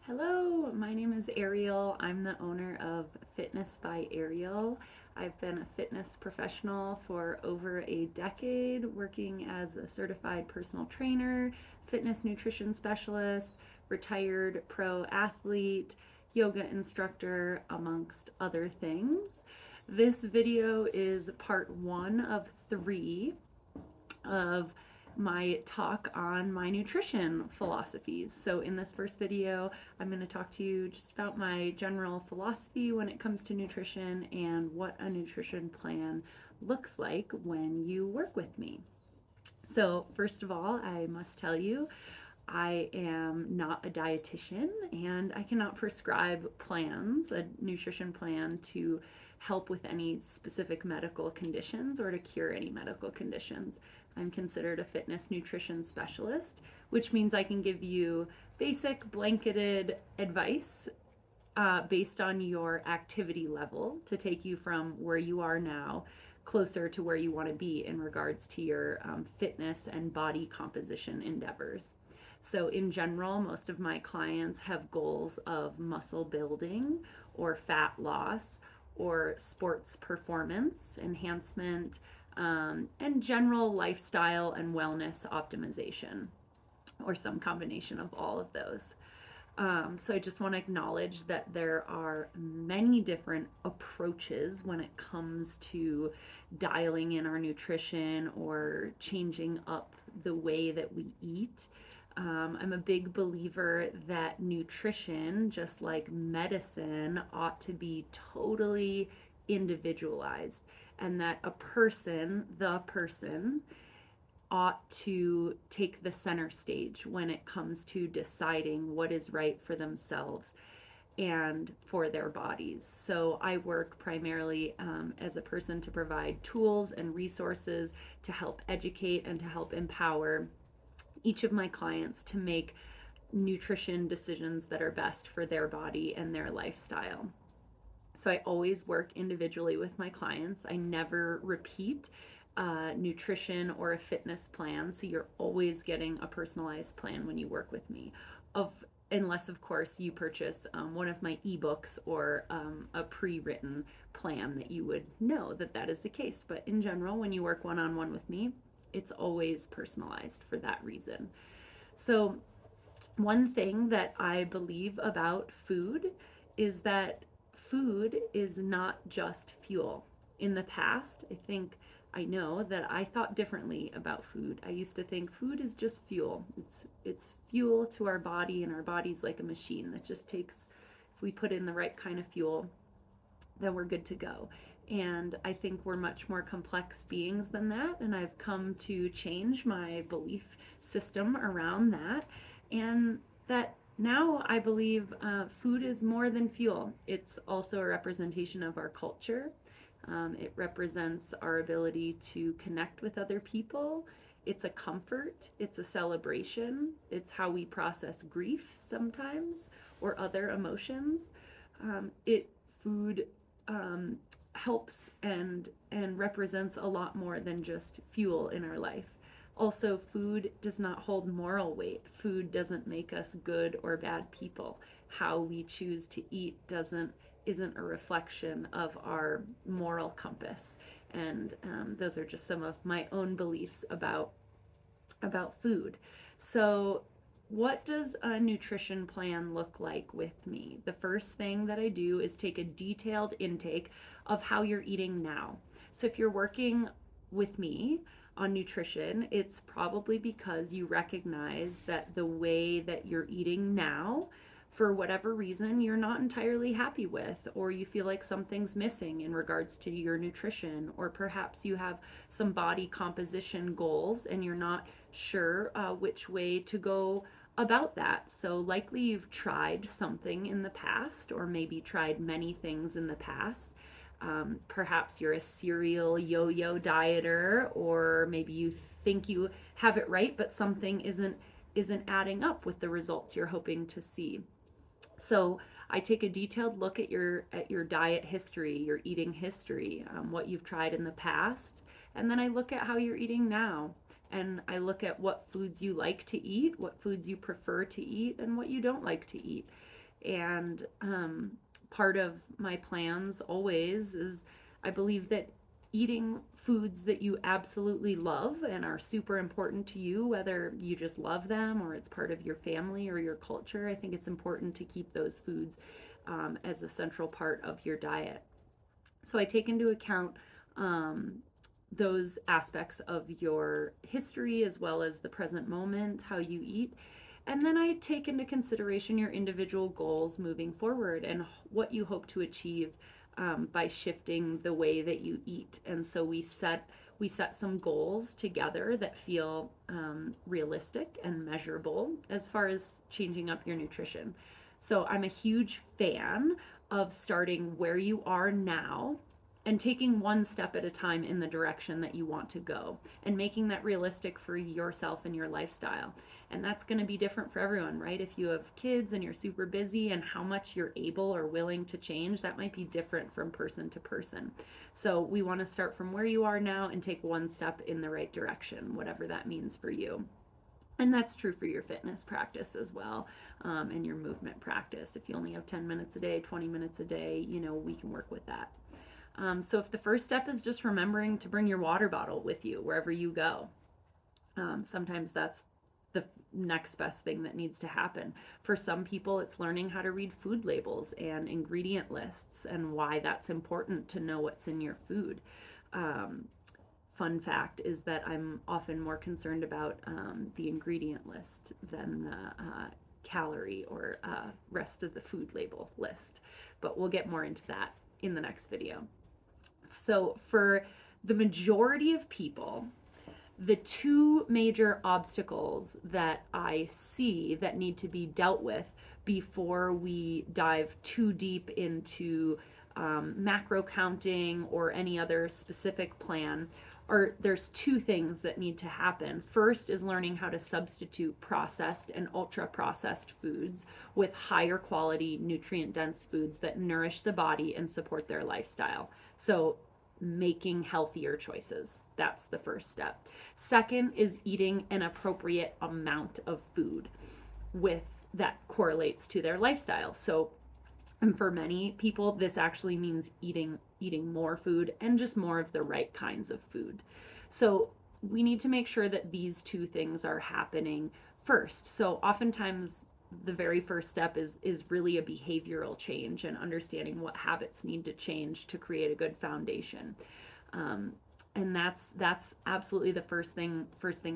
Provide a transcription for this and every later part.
Hello, my name is Ariel. I'm the owner of Fitness by Ariel. I've been a fitness professional for over a decade, working as a certified personal trainer, fitness nutrition specialist, retired pro athlete, yoga instructor, amongst other things. This video is part one of three of my talk on my nutrition philosophies. So in this first video, I'm going to talk to you just about my general philosophy when it comes to nutrition and what a nutrition plan looks like when you work with me. So first of all, I must tell you, I am not a dietitian and I cannot prescribe plans, a nutrition plan to help with any specific medical conditions or to cure any medical conditions. I'm considered a fitness nutrition specialist, which means I can give you basic blanketed advice based on your activity level to take you from where you are now closer to where you want to be in regards to your fitness and body composition endeavors. So, in general, most of my clients have goals of muscle building or fat loss or sports performance enhancement and general lifestyle and wellness optimization, or some combination of all of those. So I just want to acknowledge that there are many different approaches when it comes to dialing in our nutrition or changing up the way that we eat. I'm a big believer that nutrition, just like medicine, ought to be totally individualized, and that the person, ought to take the center stage when it comes to deciding what is right for themselves and for their bodies. So I work primarily as a person to provide tools and resources to help educate and to help empower each of my clients to make nutrition decisions that are best for their body and their lifestyle. So I always work individually with my clients. I never repeat nutrition or a fitness plan. So you're always getting a personalized plan when you work with me. Of Unless of course you purchase one of my ebooks or a pre-written plan that you would know that that is the case. But in general, when you work one-on-one with me, it's always personalized for that reason. So one thing that I believe about food is that food is not just fuel. In the past, I know that I thought differently about food. I used to think food is just fuel. It's fuel to our body, and our body's like a machine that just takes, if we put in the right kind of fuel, then we're good to go. And I think we're much more complex beings than that. And I've come to change my belief system around that. And that now I believe food is more than fuel. It's also a representation of our culture. It represents our ability to connect with other people. It's a comfort, it's a celebration, it's how we process grief sometimes or other emotions. Food helps and represents a lot more than just fuel in our life. Also, food does not hold moral weight. Food doesn't make us good or bad people. How we choose to eat doesn't isn't a reflection of our moral compass. And those are just some of my own beliefs about food. So what does a nutrition plan look like with me? The first thing that I do is take a detailed intake of how you're eating now. So if you're working with me on nutrition, it's probably because you recognize that the way that you're eating now, for whatever reason, you're not entirely happy with, or you feel like something's missing in regards to your nutrition, or perhaps you have some body composition goals and you're not sure which way to go about that. So likely you've tried something in the past, or maybe tried many things in the past. Perhaps you're a serial yo-yo dieter, or maybe you think you have it right, but something isn't adding up with the results you're hoping to see. So I take a detailed look at your diet history, your eating history, what you've tried in the past, and then I look at how you're eating now. And I look at what foods you like to eat, what foods you prefer to eat, and what you don't like to eat. And part of my plans always is I believe that eating foods that you absolutely love and are super important to you, whether you just love them or it's part of your family or your culture, I think it's important to keep those foods as a central part of your diet. So I take into account um, those aspects of your history as well as the present moment, how you eat. And then I take into consideration your individual goals moving forward and what you hope to achieve by shifting the way that you eat. And so we set some goals together that feel realistic and measurable as far as changing up your nutrition. So I'm a huge fan of starting where you are now and taking one step at a time in the direction that you want to go and making that realistic for yourself and your lifestyle. And that's going to be different for everyone, right? If you have kids and you're super busy, and how much you're able or willing to change, that might be different from person to person. So we want to start from where you are now and take one step in the right direction, whatever that means for you. And that's true for your fitness practice as well, and your movement practice. If you only have 10 minutes a day, 20 minutes a day, we can work with that. So if the first step is just remembering to bring your water bottle with you wherever you go, sometimes that's the next best thing that needs to happen. For some people, it's learning how to read food labels and ingredient lists and why that's important to know what's in your food. Um, Fun fact is that I'm often more concerned about the ingredient list than the calorie or rest of the food label list. But we'll get more into that in the next video. So for the majority of people, the two major obstacles that I see that need to be dealt with before we dive too deep into macro counting or any other specific plan are there's two things that need to happen. First is learning how to substitute processed and ultra processed foods with higher quality nutrient dense foods that nourish the body and support their lifestyle. So making healthier choices. That's the first step. Second is eating an appropriate amount of food with that correlates to their lifestyle. So, and for many people, this actually means eating more food and just more of the right kinds of food. So we need to make sure that these two things are happening first. So oftentimes the very first step is really a behavioral change and understanding what habits need to change to create a good foundation. And that's absolutely the first thing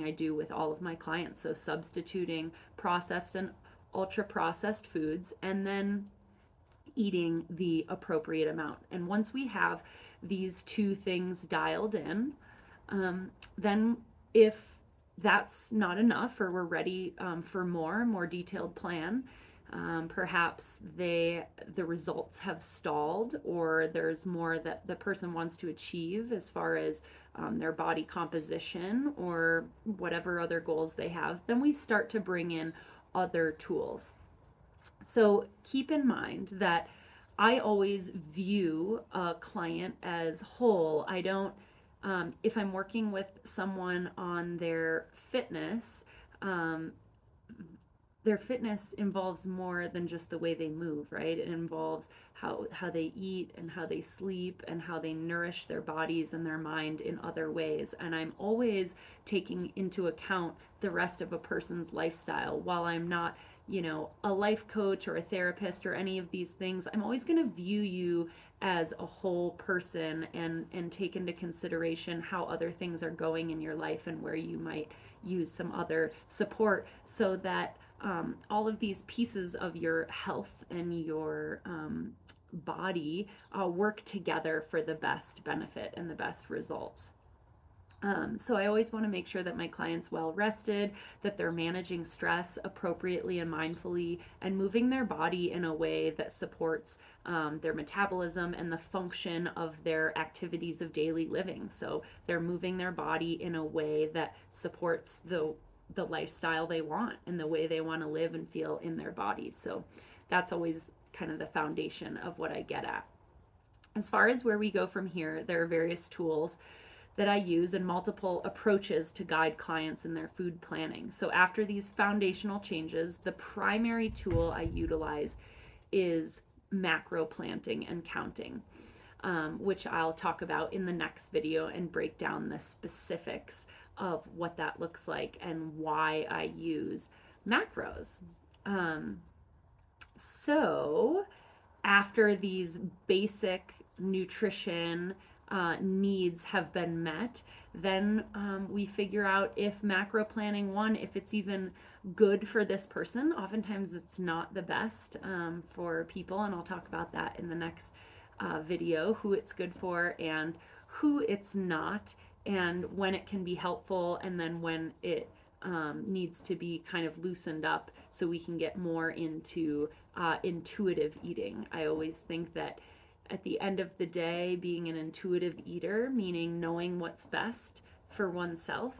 I do with all of my clients. So substituting processed and ultra processed foods, and then eating the appropriate amount. And once we have these two things dialed in, then if that's not enough or we're ready for more detailed plan, perhaps the results have stalled or there's more that the person wants to achieve as far as their body composition or whatever other goals they have, then we start to bring in other tools. So keep in mind that I always view a client as whole. I don't, if I'm working with someone on um, their fitness involves more than just the way they move, right? It involves how they eat and how they sleep and how they nourish their bodies and their mind in other ways. And I'm always taking into account the rest of a person's lifestyle. While I'm not, a life coach or a therapist or any of these things, I'm always going to view you as a whole person and take into consideration how other things are going in your life and where you might use some other support so that all of these pieces of your health and your body work together for the best benefit and the best results. So I always want to make sure that my client's well rested, that they're managing stress appropriately and mindfully, and moving their body in a way that supports their metabolism and the function of their activities of daily living. So they're moving their body in a way that supports the lifestyle they want and the way they want to live and feel in their bodies. So that's always kind of the foundation of what I get at. As far as where we go from here, there are various tools that I use and multiple approaches to guide clients in their food planning. So after these foundational changes, the primary tool I utilize is macro planting and counting, which I'll talk about in the next video and break down the specifics of what that looks like and why I use macros. So after these basic nutrition needs have been met, then we figure out if macro planning, one, if it's even good for this person. Oftentimes it's not the best for people, and I'll talk about that in the next video, who it's good for and who it's not, and when it can be helpful, and then when it needs to be kind of loosened up so we can get more into intuitive eating. I always think that at the end of the day, being an intuitive eater, meaning knowing what's best for oneself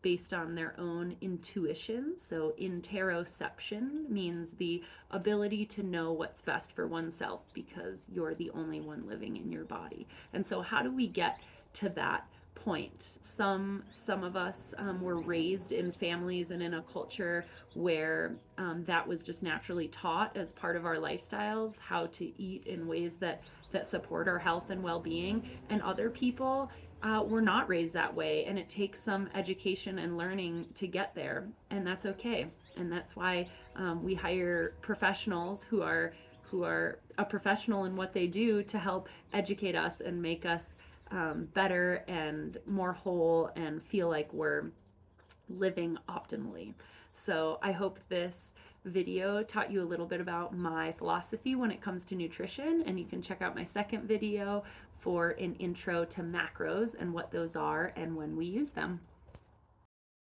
based on their own intuition. So interoception means the ability to know what's best for oneself because you're the only one living in your body. And so how do we get to that point? Some of us were raised in families and in a culture where that was just naturally taught as part of our lifestyles, how to eat in ways that support our health and well-being. And other people were not raised that way, and it takes some education and learning to get there, and that's okay. And that's why we hire professionals who are a professional in what they do to help educate us and make us better and more whole and feel like we're living optimally. So I hope this video taught you a little bit about my philosophy when it comes to nutrition, and you can check out my second video for an intro to macros and what those are and when we use them.